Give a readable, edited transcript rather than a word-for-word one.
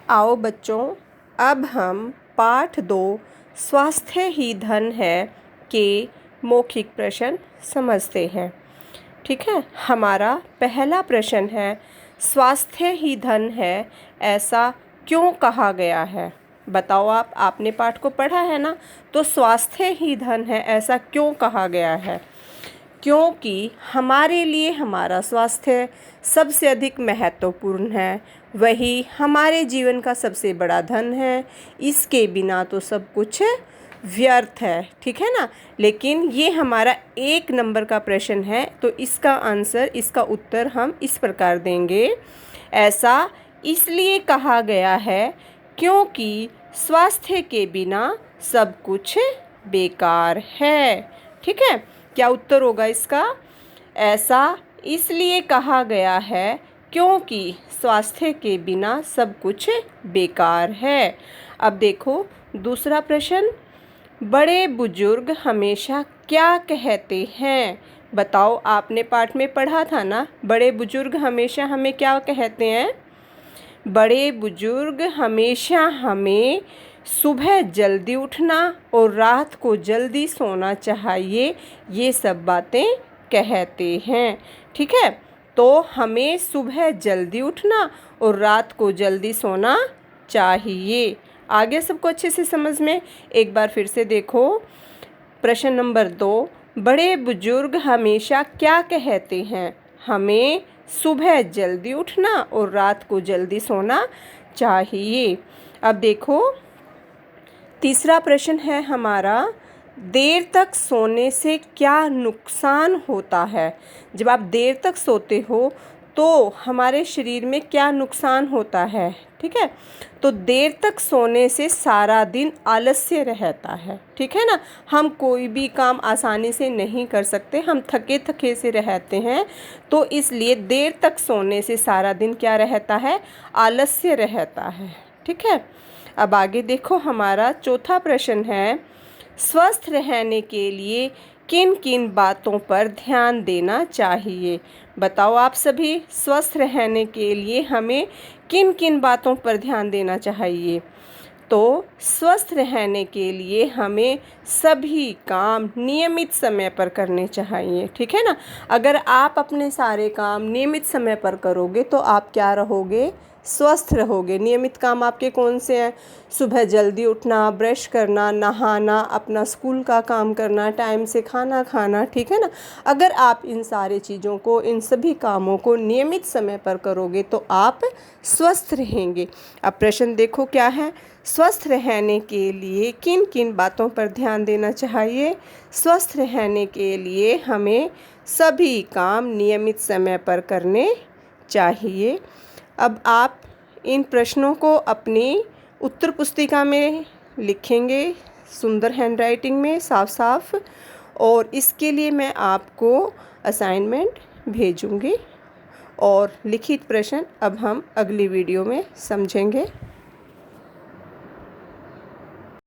आओ बच्चों, अब हम पाठ 2 स्वास्थ्य ही धन है के मौखिक प्रश्न समझते हैं। ठीक है, हमारा पहला प्रश्न है, स्वास्थ्य ही धन है, ऐसा क्यों कहा गया है? बताओ आपने पाठ को पढ़ा है ना, तो स्वास्थ्य ही धन है ऐसा क्यों कहा गया है? क्योंकि हमारे लिए हमारा स्वास्थ्य सबसे अधिक महत्वपूर्ण है, वही हमारे जीवन का सबसे बड़ा धन है। इसके बिना तो सब कुछ व्यर्थ है। ठीक है ना, लेकिन ये हमारा 1 नंबर का प्रश्न है, तो इसका आंसर, इसका उत्तर हम इस प्रकार देंगे, ऐसा इसलिए कहा गया है क्योंकि स्वास्थ्य के बिना सब कुछ बेकार है। ठीक है, क्या उत्तर होगा इसका? ऐसा इसलिए कहा गया है क्योंकि स्वास्थ्य के बिना सब कुछ बेकार है। अब देखो दूसरा प्रश्न, बड़े बुजुर्ग हमेशा क्या कहते हैं? बताओ, आपने पाठ में पढ़ा था ना, बड़े बुजुर्ग हमेशा हमें क्या कहते हैं? बड़े बुजुर्ग हमेशा हमें सुबह जल्दी उठना और रात को जल्दी सोना चाहिए, ये सब बातें कहते हैं। ठीक है, तो हमें सुबह जल्दी उठना और रात को जल्दी सोना चाहिए। आगे सबको अच्छे से समझ में एक बार फिर से देखो। प्रश्न नंबर 2, बड़े बुजुर्ग हमेशा क्या कहते हैं? हमें सुबह जल्दी उठना और रात को जल्दी सोना चाहिए। अब देखो तीसरा प्रश्न है हमारा, देर तक सोने से क्या नुकसान होता है? जब आप देर तक सोते हो तो हमारे शरीर में क्या नुकसान होता है? ठीक है, तो देर तक सोने से सारा दिन आलस्य रहता है। ठीक है ना, हम कोई भी काम आसानी से नहीं कर सकते, हम थके थके से रहते हैं, तो इसलिए देर तक सोने से सारा दिन क्या रहता है? आलस्य रहता है। ठीक है, अब आगे देखो, हमारा चौथा प्रश्न है, स्वस्थ रहने के लिए किन किन बातों पर ध्यान देना चाहिए? बताओ आप सभी, स्वस्थ रहने के लिए हमें किन किन बातों पर ध्यान देना चाहिए? तो स्वस्थ रहने के लिए हमें सभी काम नियमित समय पर करने चाहिए। ठीक है ना, अगर आप अपने सारे काम नियमित समय पर करोगे तो आप क्या रहोगे? स्वस्थ रहोगे। नियमित काम आपके कौन से हैं? सुबह जल्दी उठना, ब्रश करना, नहाना, अपना स्कूल का काम करना, टाइम से खाना खाना। ठीक है ना, अगर आप इन सारे चीज़ों को, इन सभी कामों को नियमित समय पर करोगे तो आप स्वस्थ रहेंगे। अब प्रश्न देखो क्या है, स्वस्थ रहने के लिए किन किन बातों पर ध्यान देना चाहिए? स्वस्थ रहने के लिए हमें सभी काम नियमित समय पर करने चाहिए। अब आप इन प्रश्नों को अपनी उत्तर पुस्तिका में लिखेंगे, सुंदर हैंडराइटिंग में, साफ साफ, और इसके लिए मैं आपको असाइनमेंट भेजूंगी और लिखित प्रश्न अब हम अगली वीडियो में समझेंगे।